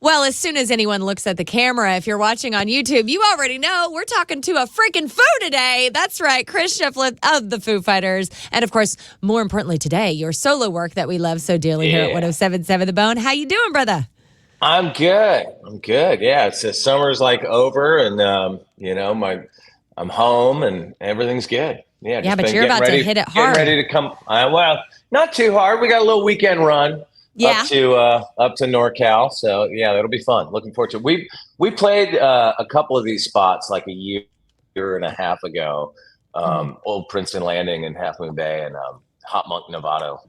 Well, as soon as anyone looks at the camera, if you're watching on YouTube, you already know we're talking to a freaking Foo today. That's right, Chris Shiflett of the Foo Fighters. And of course, more importantly today, your solo work that we love so dearly here at 107.7 The Bone. How you doing, brother? I'm good. Yeah, it's summer's like over, and I'm home, and everything's good. Yeah, but you're about to hit it hard. Getting ready to come. Well, not too hard. We got a little weekend run. Yeah. Up to NorCal. So yeah, that'll be fun. Looking forward to it. We played a couple of these spots like a year and a half ago. Old Princeton Landing in Half Moon Bay and Hopmonk, Novato.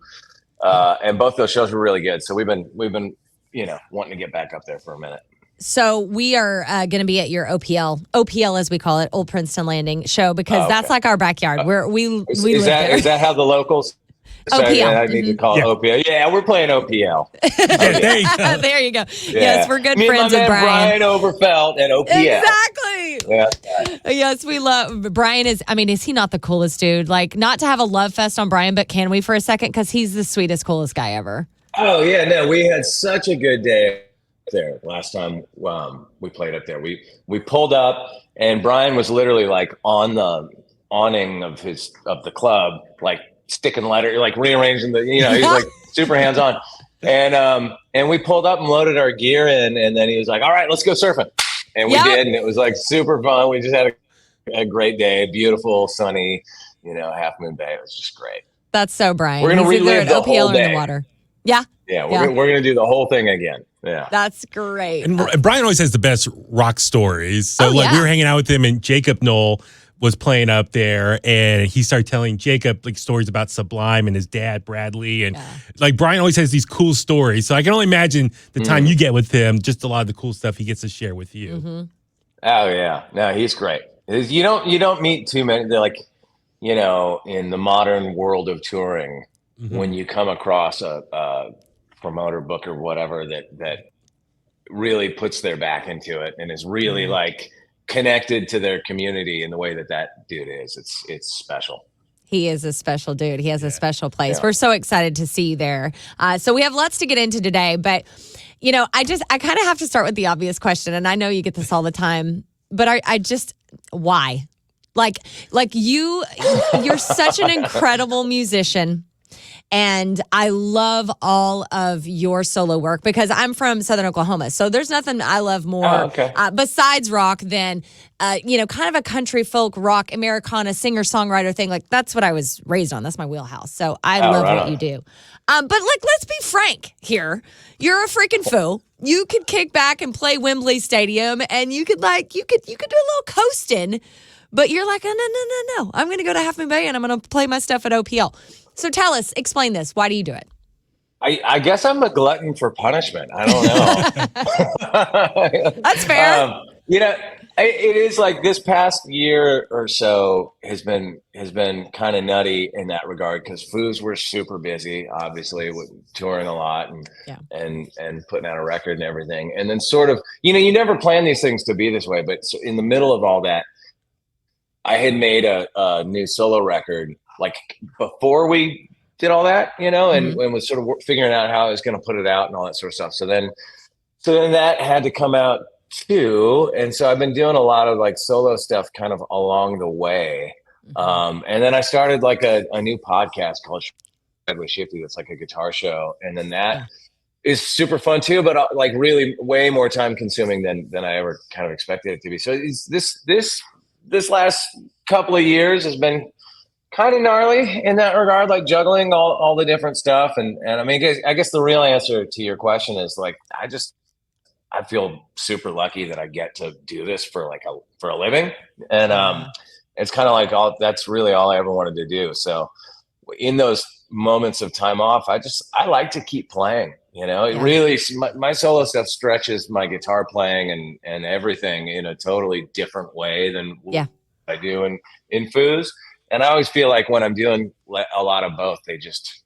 And both those shows were really good. So we've been wanting to get back up there for a minute. So we are going to be at your OPL as we call it, Old Princeton Landing show, because that's like our backyard. We live there. Is that how the locals? So OPL. I need to call it OPL. Yeah, we're playing OPL. There you go. There you go. Yeah. Yes, we're good friends with Brian. Brian Overfelt at OPL. Exactly. Yeah. Yes, we love Brian. Is he not the coolest dude? Like, not to have a love fest on Brian, but can we for a second? Because he's the sweetest, coolest guy ever. Oh yeah, no, we had such a good day there last time we played up there. We pulled up, and Brian was literally like on the awning of the club, like sticking letter, like rearranging he's like super hands on. And we pulled up and loaded our gear in, and then he was like, all right, let's go surfing. And we did, and it was like super fun. We just had a great day, beautiful, sunny, Half Moon Bay. It was just great. That's so Brian. We're going to relive the whole day. In the water. Yeah. Yeah, we're going to do the whole thing again. Yeah. That's great. And Brian always has the best rock stories. So we were hanging out with him, and Jacob Knoll was playing up there, and he started telling Jacob like stories about Sublime and his dad Bradley, and like Brian always has these cool stories. So I can only imagine the time you get with him, just a lot of the cool stuff he gets to share with you. Mm-hmm. Oh yeah, no, he's great. You don't meet too many. They're like, in the modern world of touring, when you come across a promoter, booker, whatever that really puts their back into it and is really like connected to their community in the way that dude is. It's special. He is a special dude. He has a special place. Yeah. We're so excited to see you there. So we have lots to get into today, but I kind of have to start with the obvious question, and I know you get this all the time, but why? Like you're such an incredible musician. And I love all of your solo work because I'm from Southern Oklahoma. So there's nothing I love more besides rock than, kind of a country folk rock, Americana singer-songwriter thing. Like, that's what I was raised on. That's my wheelhouse. So I love what you do. But let's be frank here. You're a freaking Foo. You could kick back and play Wembley Stadium, and you could do a little coasting. But you're like, no. I'm going to go to Half Moon Bay, and I'm going to play my stuff at OPL. So tell us, explain this. Why do you do it? I guess I'm a glutton for punishment. I don't know. That's fair. It is like this past year or so has been kind of nutty in that regard because Foos were super busy, obviously, with touring a lot and putting out a record and everything. And then sort of, you never plan these things to be this way, but in the middle of all that, I had made a new solo record like before we did all that, and was sort of figuring out how I was going to put it out and all that sort of stuff. So then that had to come out too. And so I've been doing a lot of like solo stuff kind of along the way. And then I started like a new podcast called with Shifty. That's like a guitar show. And then that is super fun too, but like really way more time consuming than I ever kind of expected it to be. So this last couple of years has been kind of gnarly in that regard, like juggling all the different stuff. And I mean, I guess the real answer to your question is like, I feel super lucky that I get to do this for a living. And it's kind of like that's really all I ever wanted to do. So in those moments of time off, I like to keep playing, it really, my solo stuff stretches my guitar playing and everything in a totally different way than I do in Foos. And I always feel like when I'm doing a lot of both, they just,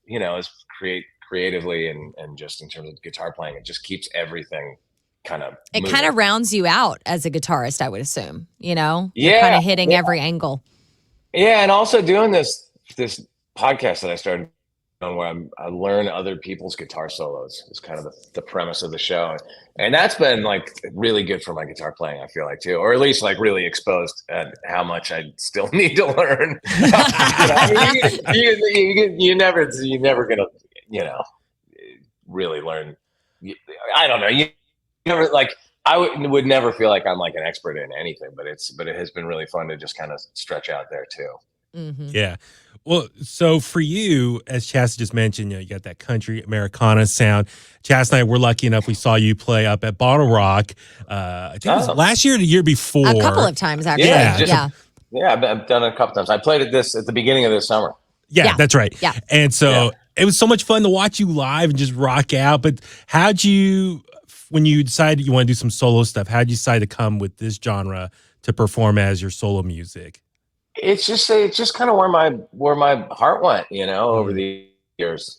create creatively and just in terms of guitar playing, it just keeps everything kind of It moving. kind of rounds you out as a guitarist, I would assume, You're Yeah. kind of hitting every angle. Yeah. And also doing this podcast that I started where I learn other people's guitar solos is kind of the premise of the show. And that's been like really good for my guitar playing, I feel like too, or at least like really exposed at how much I still need to learn. You're never gonna, really learn. I don't know. You never like, I would never feel like I'm like an expert in anything, but it has been really fun to just kind of stretch out there too. Mm-hmm. Yeah. Well, so for you, as Chasta just mentioned, you got that country Americana sound. Chasta and I were lucky enough, we saw you play up at Bottle Rock. I think it was last year or the year before. A couple of times, actually. Yeah. I've done it a couple times. I played at the beginning of this summer. Yeah, that's right. Yeah. And so it was so much fun to watch you live and just rock out. But when you decided you want to do some solo stuff, how'd you decide to come with this genre to perform as your solo music? It's just kind of where my heart went, over the years,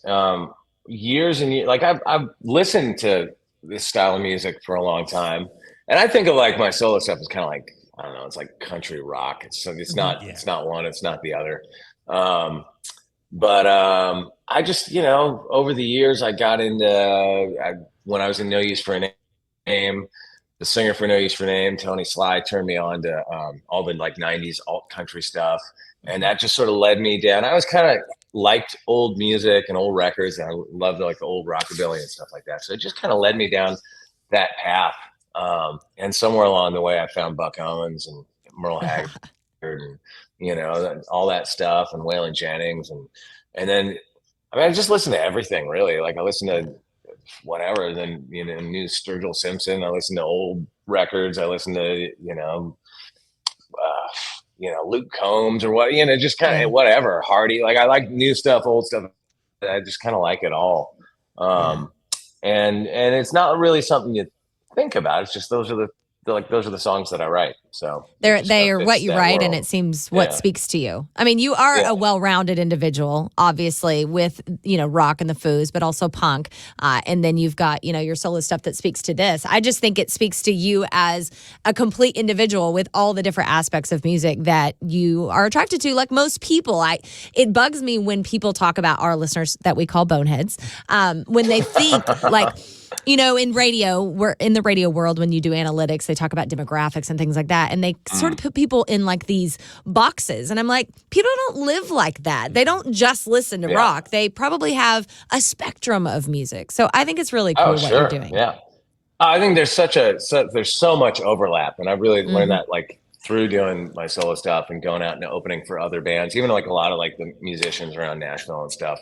years and years. Like I've listened to this style of music for a long time, and I think of like my solo stuff as kind of like, I don't know, it's like country rock. It's not one, it's not the other. But I just, over the years, I got into when I was in No Use for a Name. The singer for No Use for a Name, Tony Sly, turned me on to all the like 90s alt country stuff. And that just sort of led me down. I always kind of liked old music and old records, and I loved like the old rockabilly and stuff like that. So it just kind of led me down that path. And somewhere along the way, I found Buck Owens and Merle Haggard and, all that stuff, and Waylon Jennings. And then, I just listened to everything really. Like I listened to whatever, then new Sturgill Simpson. I listen to old records. I listen to Luke Combs or what, just kind of whatever. Hardy. Like I like new stuff, old stuff. I just kind of like it all. And it's not really something you think about. It's just those are the songs that I write. So they are what you write, and it seems what speaks to you. I mean, you are a well-rounded individual, obviously, with rock and the Foos, but also punk, and then you've got your solo stuff that speaks to this. I just think it speaks to you as a complete individual with all the different aspects of music that you are attracted to. Like most people, it bugs me when people talk about our listeners that we call boneheads, when they think like. In radio, we're in the radio world, when you do analytics, they talk about demographics and things like that. And they sort of put people in like these boxes. And I'm like, people don't live like that. They don't just listen to rock. They probably have a spectrum of music. So I think it's really cool what you're doing. Yeah. I think there's there's so much overlap. And I really learned that like through doing my solo stuff and going out and opening for other bands, even like a lot of like the musicians around Nashville and stuff.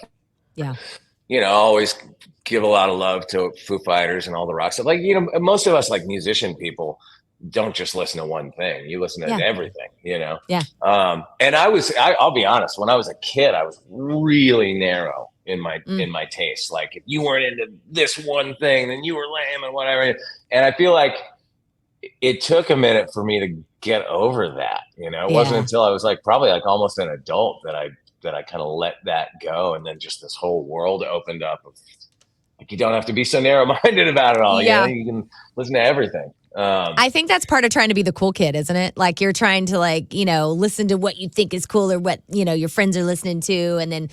Yeah. Always give a lot of love to Foo Fighters and all the rock stuff. Like, most of us like musician people don't just listen to one thing. You listen to everything, Yeah. And I'll be honest, when I was a kid, I was really narrow in my taste. Like if you weren't into this one thing, then you were lame and whatever. And I feel like it took a minute for me to get over that. It wasn't until I was like probably like almost an adult that I kind of let that go, and then just this whole world opened up. Like you don't have to be so narrow-minded about it all. Yeah. You can listen to everything. I think that's part of trying to be the cool kid, isn't it? Like you're trying to listen to what you think is cool or what your friends are listening to, and then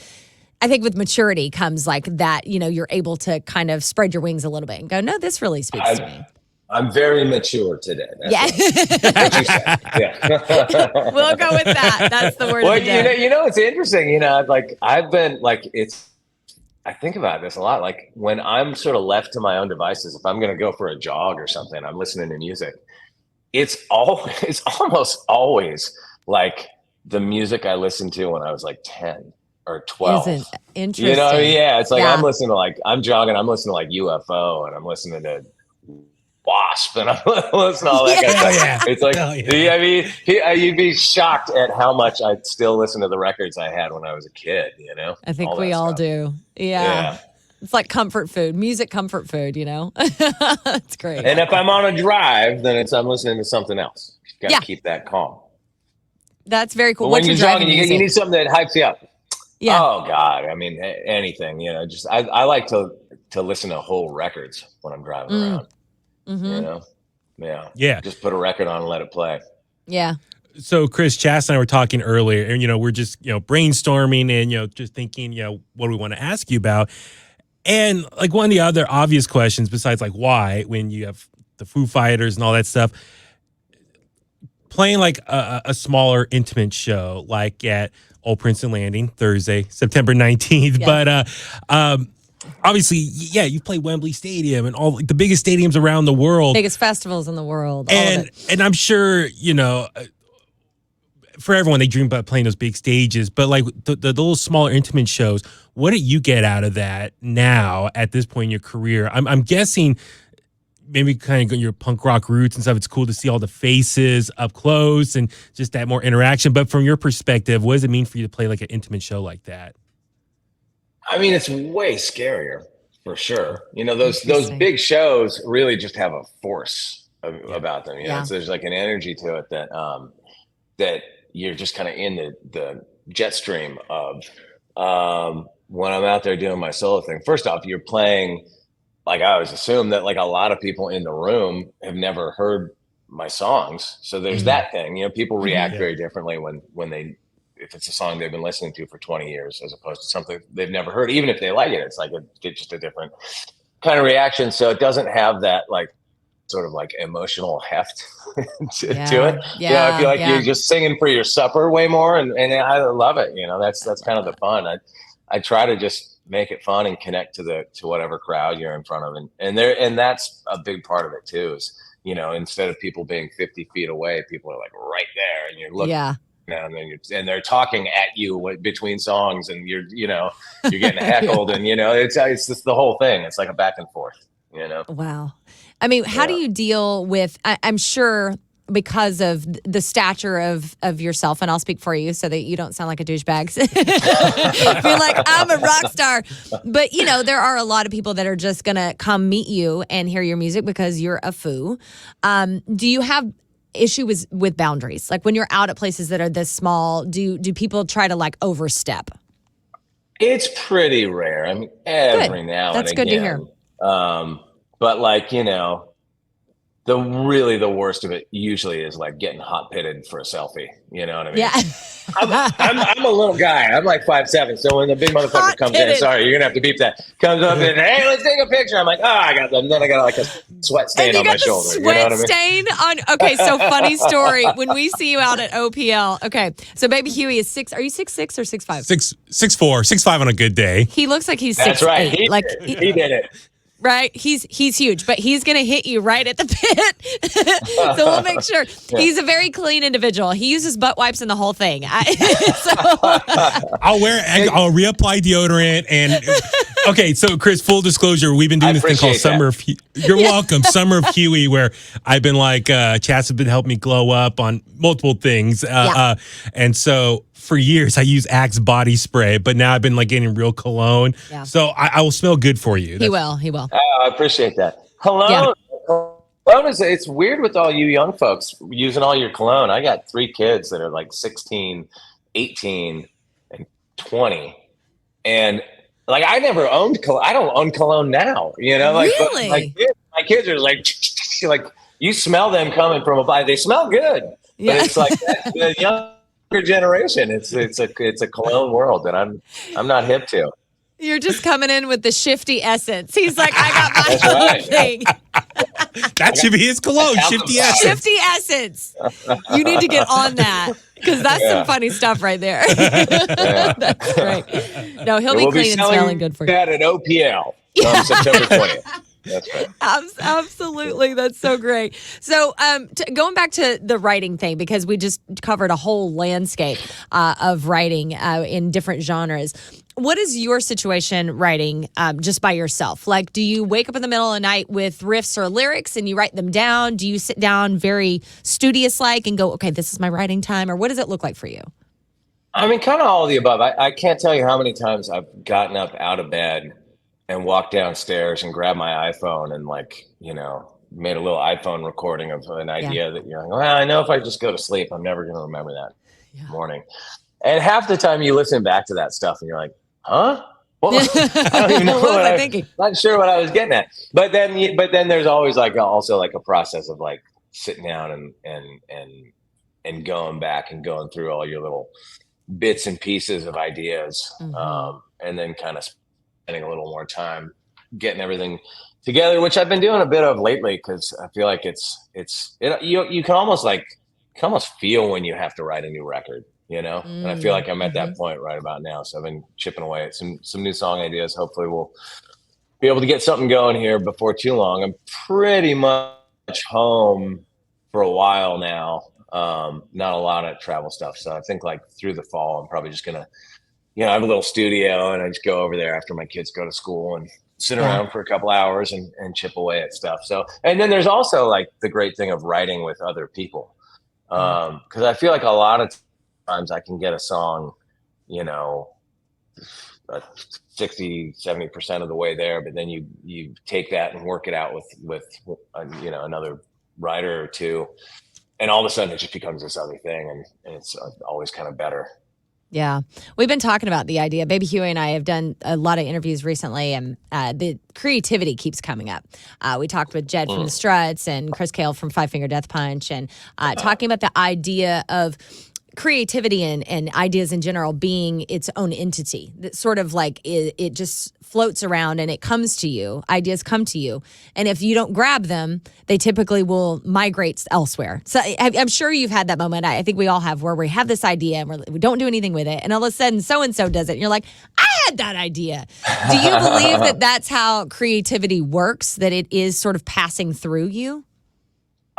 I think with maturity comes like that. You're able to kind of spread your wings a little bit and go, no, this really speaks to me. I'm very mature today. That's what you said. Yeah. We'll go with that. That's the word of the day. It's interesting. Like I've been like, I think about this a lot. Like when I'm sort of left to my own devices, if I'm going to go for a jog or something, I'm listening to music. It's almost always like the music I listened to when I was like 10 or 12. Isn't interesting? It's like I'm listening to I'm jogging, I'm listening to like UFO, and I'm listening to Wasp, and I'm listening to all that kind of stuff. It's like, you'd be shocked at how much I still listen to the records I had when I was a kid, I think we all do. Yeah. It's like comfort food, music comfort food, It's great. And if I'm on a drive, then I'm listening to something else. You got to keep that calm. That's very cool. But when you're jogging, you need something that hypes you up. Yeah. Oh God. Anything, just, I like to listen to whole records when I'm driving around. Mm-hmm. Yeah. Just put a record on and let it play. Yeah. So Chris, Chasta and I were talking earlier, and we're just brainstorming and just thinking what do we want to ask you about, and like one of the other obvious questions besides like why when you have the Foo Fighters and all that stuff, playing like a smaller intimate show like at Old Princeton Landing Thursday, September 19th, but obviously, you play Wembley Stadium and all like, the biggest stadiums around the world, biggest festivals in the world, and I'm sure for everyone, they dream about playing those big stages, but like the little smaller intimate shows, what do you get out of that now at this point in your career? I'm guessing maybe kind of your punk rock roots and stuff. It's cool to see all the faces up close and just that more interaction. But from your perspective, what does it mean for you to play like an intimate show like that? I mean, it's way scarier for sure. Those big shows really just have a force about them. So there's like an energy to it that you're just kind of in the jet stream of when I'm out there doing my solo thing. First off, you're playing, like I always assume that like a lot of people in the room have never heard my songs. So there's that thing, people react very differently if it's a song they've been listening to for 20 years, as opposed to something they've never heard, even if they like it, it's like it's just a different kind of reaction. So it doesn't have that like sort of like emotional heft to it. I feel like you're just singing for your supper way more. And I love it. That's kind of the fun. I try to just make it fun and connect to whatever crowd you're in front of. And that's a big part of it too, is, instead of people being 50 feet away, people are like right there and you're looking. And they're talking at you between songs, and you're getting heckled, and it's just the whole thing. It's like a back and forth. Wow. I mean, how do you deal with? I'm sure because of the stature of yourself, and I'll speak for you so that you don't sound like a douchebag. Feel like I'm a rock star, but there are a lot of people that are just gonna come meet you and hear your music because you're a Foo. Do you have issue with boundaries? Like when you're out at places that are this small, do people try to like overstep? It's pretty rare. I mean, every now and again. That's good to hear. But like, the worst of it usually is like getting hot pitted for a selfie. You know what I mean? Yeah. I'm a little guy. I'm like 5'7". So when the big motherfucker comes in, sorry, you're gonna have to beep that. Comes up and hey, let's take a picture. I'm like, I got them. Then I got like a sweat stain on my shoulder. Sweat stain on. Okay, so funny story. When we see you out at OPL, okay. So Baby Huey is 6. Are you 6'6" or 6'5"? 6'4", 6'5" on a good day. He looks like he's 6'8". That's right. He did it. Right, he's huge, but he's gonna hit you right at the pit. So we'll make sure he's a very clean individual. He uses butt wipes and the whole thing. I'll reapply deodorant and. Okay, so Chris, full disclosure, we've been doing this thing called Summer of Huey. You're welcome, Summer of Huey, where I've been like, Chas has been helping me glow up on multiple things, and so. For years, I use Axe body spray, but now I've been like getting real cologne. Yeah. So I will smell good for you. He will. I appreciate that. Cologne. Yeah. Cologne it's weird with all you young folks using all your cologne. I got 3 kids that are like 16, 18, and 20. And like I never owned cologne. I don't own cologne now. Really? My kids are like you smell them coming from a body. They smell good. Yeah. But it's like the young generation, it's a cologne world that I'm not hip to. You're just coming in with the Shifty essence. He's like, I got my own thing. That should be his cologne, Shifty essence. Shifty essence. You need to get on that because that's some funny stuff right there. That's great. No, he'll be clean and smelling good for you. That at OPL on September 20th. That's right. Absolutely. That's so great. So going back to the writing thing, because we just covered a whole landscape of writing in different genres. What is your situation writing just by yourself? Like, do you wake up in the middle of the night with riffs or lyrics and you write them down? Do you sit down very studious-like and go, okay, this is my writing time? Or what does it look like for you? I mean, kind of all of the above. I can't tell you how many times I've gotten up out of bed and walked downstairs and grabbed my iPhone and made a little iPhone recording of an idea that you're like, well, I know if I just go to sleep, I'm never going to remember that morning. And half the time you listen back to that stuff and you're like, huh? Well, I don't even know what I'm thinking. Not sure what I was getting at. But then there's always also like a process of like sitting down and going back and going through all your little bits and pieces of ideas, and then kind of spending a little more time getting everything together, which I've been doing a bit of lately, because I feel like you can almost feel when you have to write a new record, and I feel like I'm at that point right about now. So I've been chipping away at some new song ideas. Hopefully we'll be able to get something going here before too long. I'm pretty much home for a while now. Not a lot of travel stuff. So I think like through the fall, I'm probably just gonna, I have a little studio, and I just go over there after my kids go to school and sit around for a couple hours and chip away at stuff. So, and then there's also like the great thing of writing with other people. Cause I feel like a lot of times I can get a song, 60-70% of the way there, but then you take that and work it out with another writer or two, and all of a sudden it just becomes this other thing, and it's always kind of better. Yeah. We've been talking about the idea. Baby Huey and I have done a lot of interviews recently, and the creativity keeps coming up. We talked with Jed from the Struts and Chris Cale from Five Finger Death Punch, and talking about the idea of creativity and ideas in general being its own entity. That sort of like it just floats around and it comes to you. Ideas come to you. And if you don't grab them, they typically will migrate elsewhere. So I'm sure you've had that moment. I think we all have, where we have this idea and we don't do anything with it. And all of a sudden, so-and-so does it. And you're like, I had that idea. Do you believe that that's how creativity works, that it is sort of passing through you?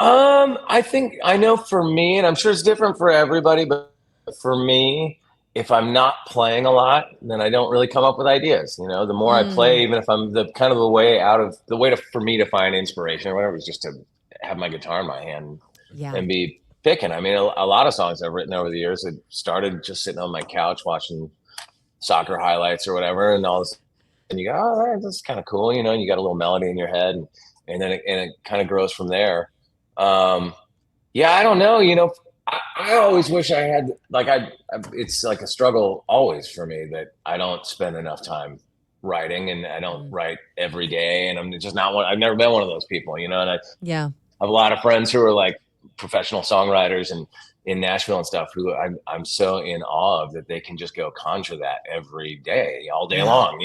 I know for me, and I'm sure it's different for everybody, but for me, if I'm not playing a lot, then I don't really come up with ideas. The more I play, even if I'm for me to find inspiration or whatever, is just to have my guitar in my hand and be picking. I mean, a lot of songs I've written over the years, it started just sitting on my couch watching soccer highlights or whatever, and all this, and you go, oh, that's kind of cool, and you got a little melody in your head, and then it kind of grows from there. I don't know, I always wish I had, it's like a struggle always for me that I don't spend enough time writing, and I don't write every day, and I'm just not I've never been one of those people, and I have a lot of friends who are like professional songwriters and in Nashville and stuff, who I'm so in awe of, that they can just go conjure that every day, all day long,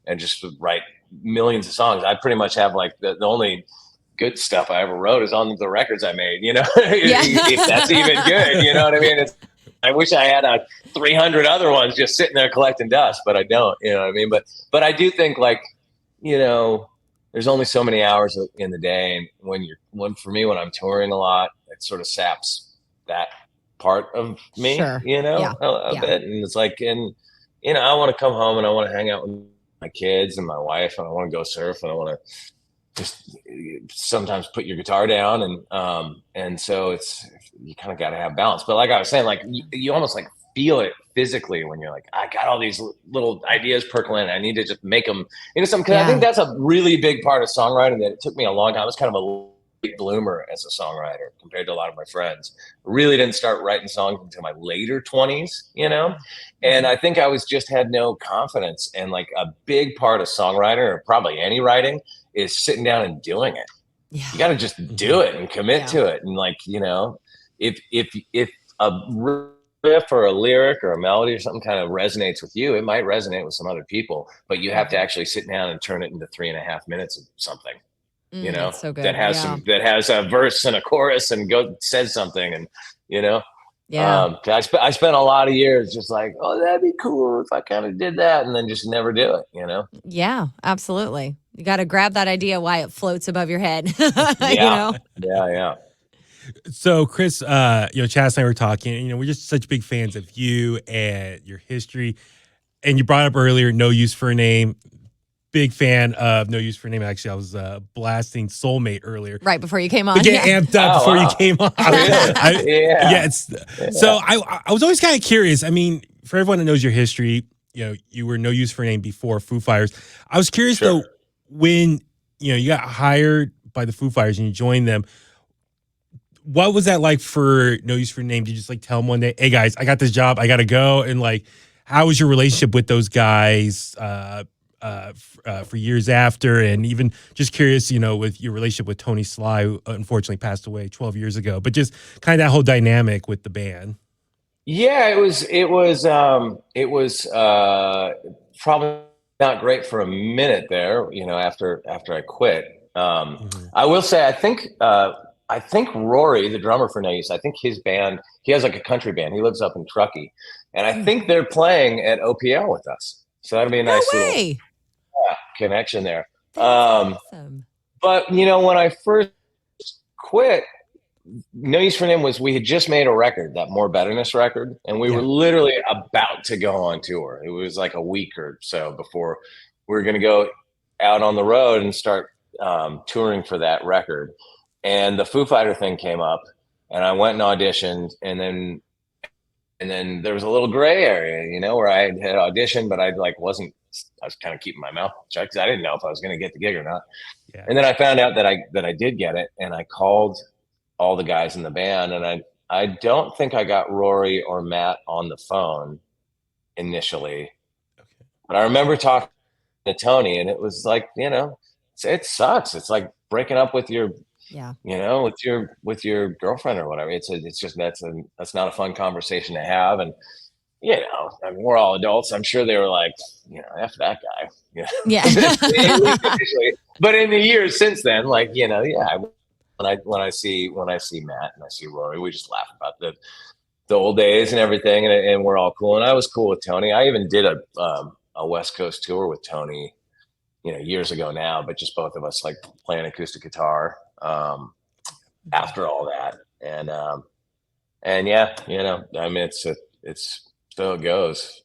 and just write millions of songs. I pretty much have like the only good stuff I ever wrote is on the records I made, if that's even good, you know what I mean? I wish I had 300 other ones just sitting there collecting dust, but I don't, you know what I mean? But I do think there's only so many hours in the day. And when I'm touring a lot, it sort of saps that part of me, a bit. And it's like, I want to come home and I want to hang out with my kids and my wife, and I want to go surf, and I want to just sometimes put your guitar down, and so you kind of got to have balance. But like I was saying, like you almost like feel it physically when you're like, I got all these little ideas percolating, I need to just make them into something. Because I think that's a really big part of songwriting that it took me a long time. I was kind of a late bloomer as a songwriter compared to a lot of my friends. I really didn't start writing songs until my later 20s, and I think I had no confidence. And like a big part of songwriting, or probably any writing, is sitting down and doing it. Yeah. You got to just do it and commit to it. And like, if a riff or a lyric or a melody or something kind of resonates with you, it might resonate with some other people, but you have to actually sit down and turn it into 3.5 minutes of something, so good. that has a verse and a chorus and says something, and, I spent a lot of years just like, oh, that'd be cool if I kind of did that, and then just never do it, Yeah, absolutely. You got to grab that idea while it floats above your head. Yeah. So, Chris, Chas and I were talking, we're just such big fans of you and your history. And you brought up earlier, No Use for a Name. Big fan of No Use for a Name. Actually, I was blasting Soulmate earlier. Right before you came on. To get amped up before you came on. So I was always kind of curious. I mean, for everyone that knows your history, you were No Use for a Name before Foo Fighters. I was curious, though, when you got hired by the Foo Fighters and you joined them, what was that like for No Use for a Name? Did you just like tell them one day, hey guys, I got this job, I gotta go? And like, how was your relationship with those guys for years after, and even just curious, with your relationship with Tony Sly, who unfortunately passed away 12 years ago, but just kind of that whole dynamic with the band. Yeah, it was probably not great for a minute there, after I quit. I will say, I think Rory, the drummer for Nice, I think his band, he has like a country band. He lives up in Truckee, and I think they're playing at OPL with us. So that'd be a nice little connection there. Awesome. But when I first quit, No Use for Name we had just made a record, that More Betterness record, and we were literally about to go on tour. It was like a week or so before we were going to go out on the road and start touring for that record. And the Foo Fighter thing came up, and I went and auditioned, and then there was a little gray area, where I had auditioned, but I was kind of keeping my mouth shut because I didn't know if I was going to get the gig or not. Yeah. And then I found out that I did get it, and I called all the guys in the band, and I don't think I got Rory or Matt on the phone initially. Okay. But I remember talking to Tony, and it was like, it sucks. It's like breaking up with your with your girlfriend or whatever. It's just that's not a fun conversation to have. And I mean, we're all adults. I'm sure they were like, F that guy. Yeah. But in the years since then, like, when I see Matt and I see Rory, we just laugh about the old days and everything, and we're all cool. And I was cool with Tony. I even did a West Coast tour with Tony, years ago now, but just both of us like playing acoustic guitar after all that. And yeah, I mean, it's so it goes.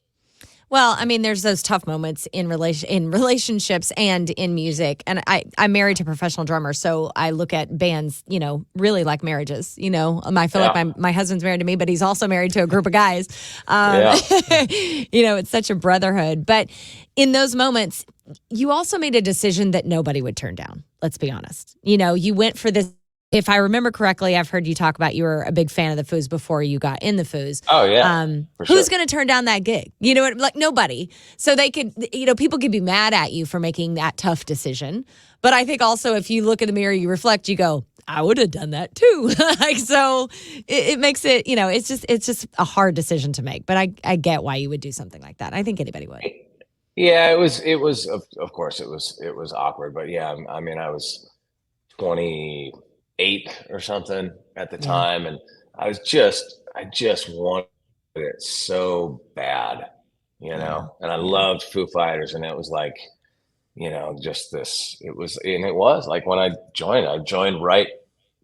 Well, I mean, there's those tough moments in relationships and in music. And I'm married to a professional drummer, so I look at bands, really like marriages. I feel like my husband's married to me, but he's also married to a group of guys. It's such a brotherhood. But in those moments, you also made a decision that nobody would turn down. Let's be honest. You went for this. If I remember correctly, I've heard you talk about you were a big fan of the Foos before you got in the Foos. Oh, yeah. Who's going to turn down that gig? Like nobody. So they could, people could be mad at you for making that tough decision. But I think also if you look in the mirror, you reflect, you go, I would have done that too. So it makes it, it's just a hard decision to make. But I get why you would do something like that. I think anybody would. Yeah, it was, of course it was awkward, but yeah, I mean, I was 28 or something at the time, and I just wanted it so bad, and I loved Foo Fighters, and it was like, just this, it was like when I joined right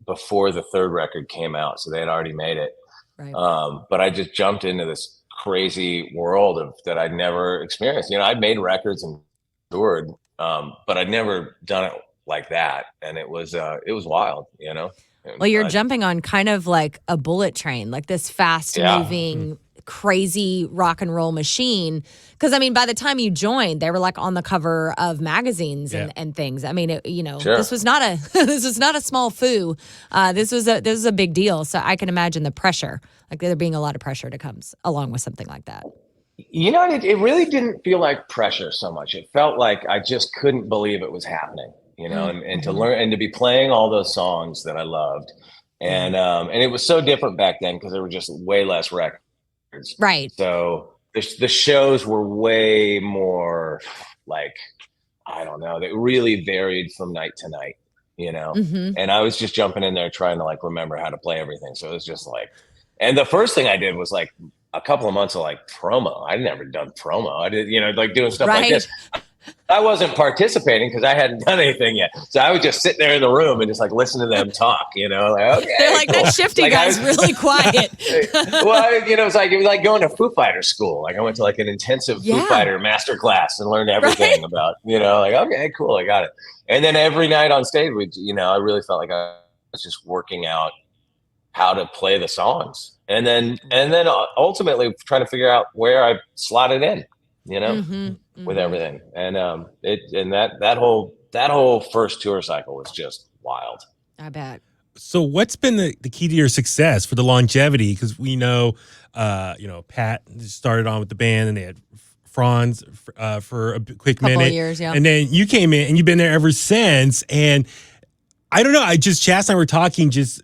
before the third record came out, so they had already made it. Right. But I just jumped into this crazy world that I'd never experienced. I'd made records and toured, but I'd never done it like that, and it was wild. Well, you're jumping on kind of like a bullet train, like this fast moving crazy rock and roll machine. Because I mean, by the time you joined, they were like on the cover of magazines and things. I mean, this was not a small Foo. This was a big deal. So I can imagine the pressure, like there being a lot of pressure that comes along with something like that. It really didn't feel like pressure so much. It felt like I just couldn't believe it was happening. And to learn and to be playing all those songs that I loved, and it was so different back then because there were just way less records. Right. So the shows were way more like, I don't know, they really varied from night to night, and I was just jumping in there trying to like remember how to play everything. So it was just like, and the first thing I did was like a couple of months of like promo. I'd never done promo. I did, like doing stuff like this. I wasn't participating because I hadn't done anything yet. So I would just sit there in the room and just like listen to them talk, like, okay. They're like, that Shifty guy's really quiet. Well, it was like going to Foo Fighter school. Like I went to like an intensive Foo Fighter master class and learned everything about, like, okay, cool. I got it. And then every night on stage, I really felt like I was just working out how to play the songs. And then ultimately trying to figure out where I slotted in, with everything. And that whole first tour cycle was just wild. I bet. So what's been the key to your success for the longevity? Because we know, Pat started on with the band and they had Franz for a quick Couple minute. Of years, yeah. And then you came in and you've been there ever since. And I don't know. Chas and I were talking just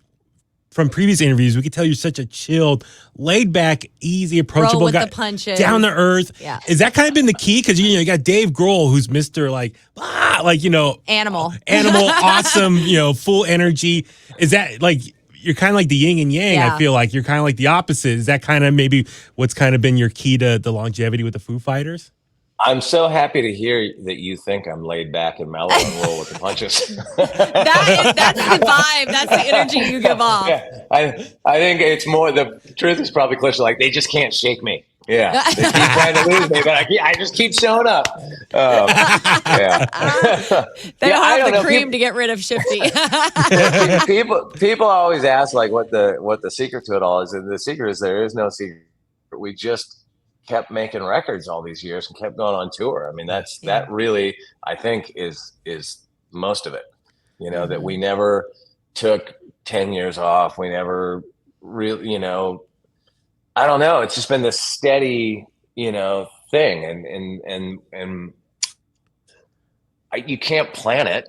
from previous interviews. We could tell you're such a chilled, laid back, easy, approachable Roll with guy. the punches. Down to earth. Yeah. Is that kind of been the key? Because you got Dave Grohl, who's Mr. Animal, awesome, full energy. Is that you're kind of like the yin and yang? Yeah. I feel like you're kind of like the opposite. Is that kind of maybe what's kind of been your key to the longevity with the Foo Fighters? I'm so happy to hear that you think I'm laid back and mellow and roll with the punches. That's the vibe. That's the energy you give off. Yeah, I think it's more, the truth is probably cliche, like they just can't shake me. Yeah, they keep trying to lose me, but I just keep showing up. Yeah. They don't have the cream to get rid of Shifty. people always ask what the secret to it all is, and the secret is there is no secret. We just kept making records all these years and kept going on tour. I mean, that really, I think, is most of it. That we never took 10 years off. We never really, I don't know. It's just been this steady, thing, and you can't plan it.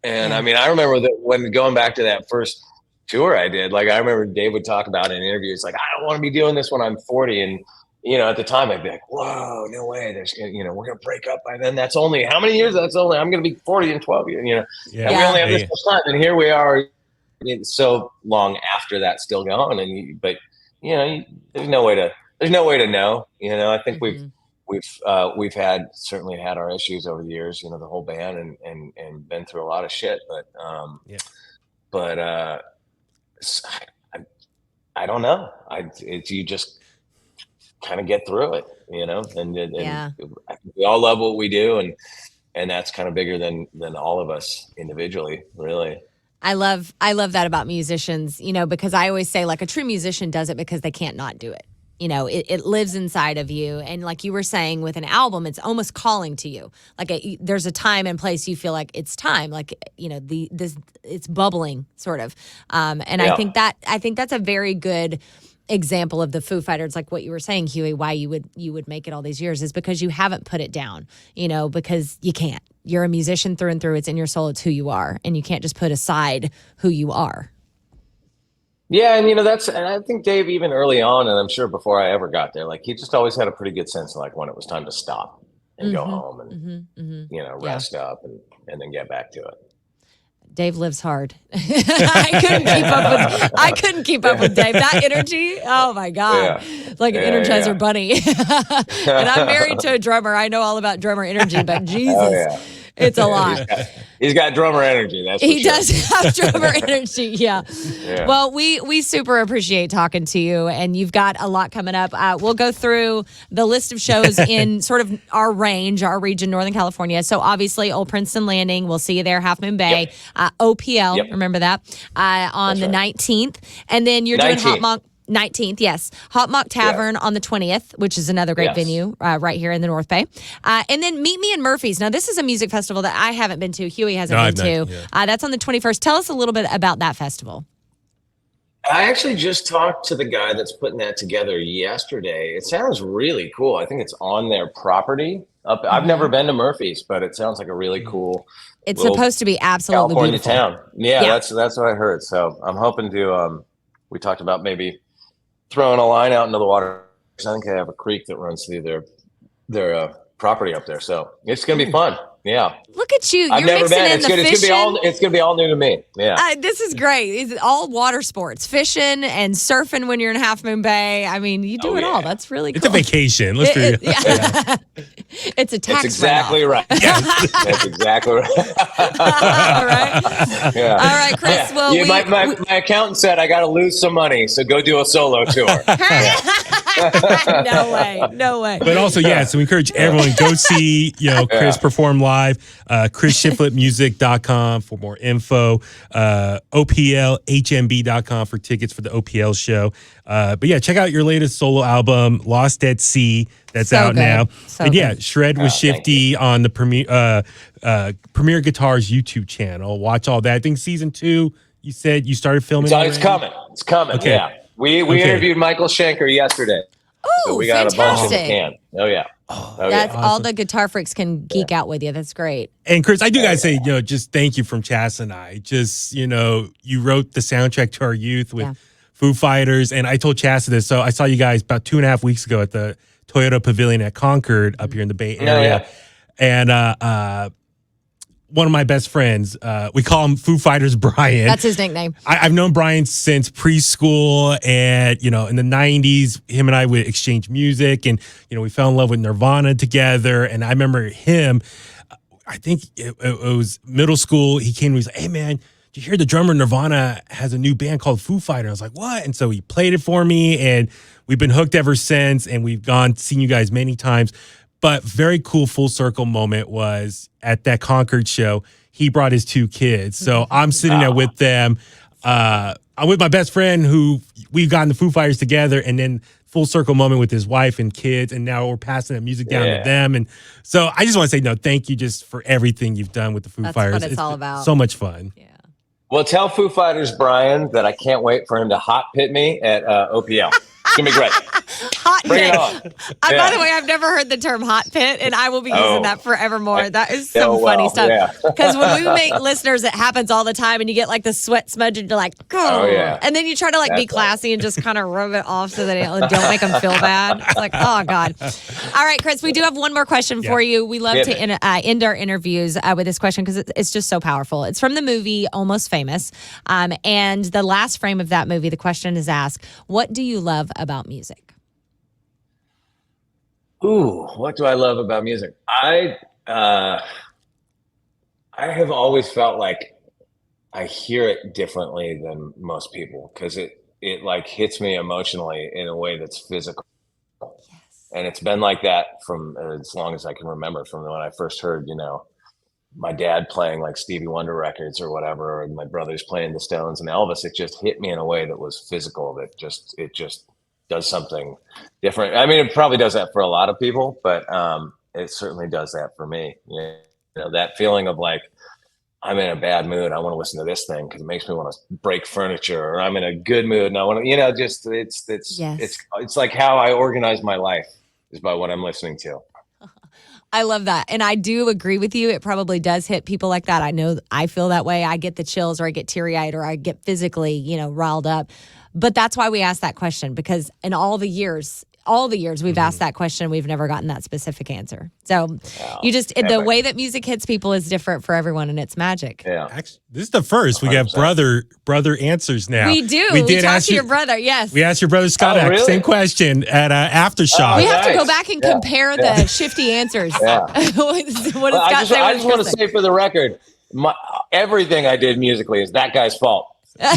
And I mean, I remember that when going back to that first tour I did, I remember Dave would talk about in interviews, I don't want to be doing this when I'm 40. And, at the time I'd be like, whoa, no way. There's, we're going to break up by then. That's only how many years? I'm going to be 40 in 12 years, and we only have this much time. And here we are, so long after that still going. But there's no way to know. I think we've certainly had our issues over the years. The whole band and been through a lot of shit. But I don't know. You just kind of get through it, and I think we all love what we do, and that's kind of bigger than all of us individually, really. I love that about musicians, because I always say a true musician does it because they can't not do it. It lives inside of you. And like you were saying with an album, it's almost calling to you. There's a time and place you feel like it's time, it's bubbling sort of. I think that's a very good example of the Foo Fighters, like what you were saying, Huey, why you would make it all these years is because you haven't put it down, because you can't. You're a musician through and through. It's in your soul. It's who you are. And you can't just put aside who you are. Yeah. And, and I think Dave, even early on, and I'm sure before I ever got there, he just always had a pretty good sense of when it was time to stop and go home and, rest up and then get back to it. Dave lives hard. I couldn't keep up with Dave. That energy, oh my God. Like an Energizer bunny. And I'm married to a drummer. I know all about drummer energy, but Jesus, it's a lot. He's got drummer energy. That's for He does have drummer energy. Yeah. Well, we super appreciate talking to you, and you've got a lot coming up. We'll go through the list of shows in sort of our region, Northern California. So obviously, Old Princeton Landing. We'll see you there. Half Moon Bay. OPL. Remember that on the 19th, and then you're doing Hopmonk. 19th, yes. Hopmonk Tavern on the 20th, which is another great venue right here in the North Bay. And then Meet Me in Murphy's. Now, this is a music festival that I haven't been to. Huey hasn't been to. That's on the 21st. Tell us a little bit about that festival. I actually just talked to the guy that's putting that together yesterday. It sounds really cool. I think it's on their property. I've never been to Murphy's, but it sounds like a really cool. It's supposed to be absolutely California beautiful. Town. Yeah, that's what I heard. So I'm hoping to. We talked about maybe throwing a line out into the water. I think they have a creek that runs through their property up there, so it's gonna be fun. Yeah, look at you! I've You're never mixing been. in the fishing. It's gonna be all new to me. Yeah, this is great. It's all water sports, fishing and surfing when you're in Half Moon Bay. I mean, you do it all. That's really cool. It's a vacation. Let's be real. It's a tax. That's exactly right. That's exactly right. All right. Yeah. All right, Chris. Well, my accountant said I got to lose some money, so go do a solo tour. No way. But also, so we encourage everyone go see Chris perform live. ChrisShiflettmusic.com for more info. OPLHMB.com for tickets for the OPL show. But check out your latest solo album, Lost at Sea. That's out now. And Shred with Shifty on the Premier Guitars YouTube channel. Watch all that. I think season 2, you said you started filming. It's coming. It's coming. Okay. Yeah. We interviewed Michael Schenker yesterday. Oh, so we got fantastic. a bunch in the can. Oh yeah. That's awesome. All the guitar freaks can geek out with you. That's great. And Chris, I do gotta say, just thank you from Chasta and I. Just, you wrote the soundtrack to our youth with Foo Fighters. And I told Chasta this. So I saw you guys about 2.5 weeks ago at the Toyota Pavilion at Concord up here in the Bay Area. And one of my best friends, we call him Foo Fighters Brian. That's his nickname. I've known Brian since preschool, and in the 90s, him and I would exchange music, and we fell in love with Nirvana together. And I remember him, I think it was middle school, he came to me, he's like, "Hey man, did you hear the drummer Nirvana has a new band called Foo Fighters?" I was like, "What?" And so he played it for me, and we've been hooked ever since, and we've seen you guys many times. But very cool full circle moment was at that Concord show, he brought his 2 kids. So I'm sitting there with them. I'm with my best friend who we've gotten the Foo Fighters together, and then full circle moment with his wife and kids. And now we're passing that music down to them. And so I just want to say, thank you just for everything you've done with the Foo Fighters. That's what it's all about. So much fun. Yeah. Well, tell Foo Fighters Brian that I can't wait for him to hot pit me at OPL. It's going to be great. Hot Bring pit. it on. By the way, I've never heard the term hot pit, and I will be using that forevermore. That is some funny stuff. Because when we make listeners, it happens all the time, and you get like the sweat smudge, and you're like, and then you try to be classy and just kind of rub it off so that it don't make them feel bad. It's like, oh God. All right, Chris, we do have one more question for you. We love to end our interviews with this question because it's just so powerful. It's from the movie Almost Famous, and the last frame of that movie, the question is asked, what do you love about music? Ooh, what do I love about music? I have always felt like I hear it differently than most people because it hits me emotionally in a way that's physical. Yes. And it's been like that from as long as I can remember, from when I first heard, my dad playing like Stevie Wonder records or whatever, or my brothers playing the Stones and Elvis. It just hit me in a way that was physical. It just does something different. I mean, it probably does that for a lot of people, but it certainly does that for me. That feeling of like, I'm in a bad mood, I want to listen to this thing because it makes me want to break furniture, or I'm in a good mood and I want to, it's like how I organize my life is by what I'm listening to. I love that. And I do agree with you. It probably does hit people like that. I know I feel that way. I get the chills, or I get teary-eyed, or I get physically, riled up. But that's why we asked that question, because in all the years we've asked that question, we've never gotten that specific answer. So the way that music hits people is different for everyone, and it's magic. Yeah. Actually, this is the first. 100%. We have brother answers now. We do. We talked to your brother, yes. We asked your brother Scott really? same question at Aftershock. We have to go back and compare the Shifty ansers. Yeah. What does Scott say? I just want to say for the record, everything I did musically is that guy's fault. He's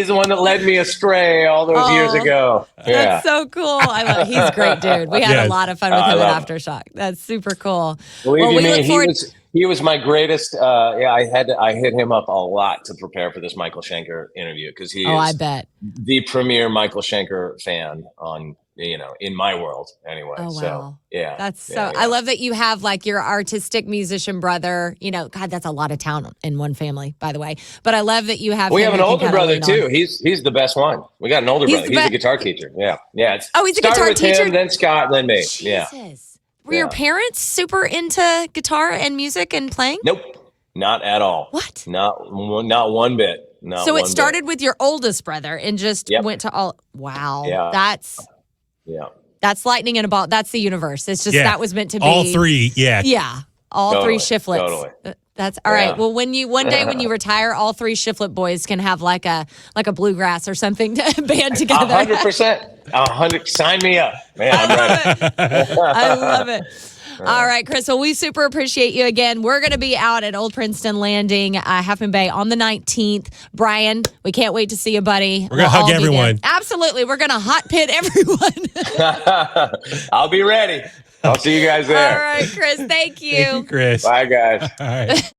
the one that led me astray all those years ago. Yeah. That's so cool. I love it. He's a great dude. We had a lot of fun with him at Aftershock. That's super cool. He was my greatest. I hit him up a lot to prepare for this Michael Schenker interview because he is I bet. the premier Michael Schenker fan on, in my world anyway. Oh, wow. So, yeah. That's I love that you have like your artistic musician brother. God, that's a lot of talent in one family, by the way. But I love that you have. We have an older brother too. He's the best one. We got an older brother. He's a guitar teacher. Yeah. Yeah. He's a guitar teacher. Him, then Scott, then me. Jesus. Yeah. Were your parents super into guitar and music and playing? Nope. Not at all. What? Not one bit. So it started with your oldest brother and just went to all. Wow. Yeah. That's lightning in a ball. That's the universe. It's just that was meant to be. All three. Yeah. Yeah. All three Shifletts. Totally. That's all right. Well, one day when you retire, all three Shiflett boys can have like a bluegrass or something to band together. 100%. Sign me up, man. I'm ready. I love it. All right, Chris. Well, we super appreciate you again. We're going to be out at Old Princeton Landing, Half Moon Bay on the 19th. Brian, we can't wait to see you, buddy. We're going to hug everyone. Absolutely. We're going to hot pit everyone. I'll be ready. I'll see you guys there. All right, Chris. Thank you. Thank you, Chris. Bye, guys. All right.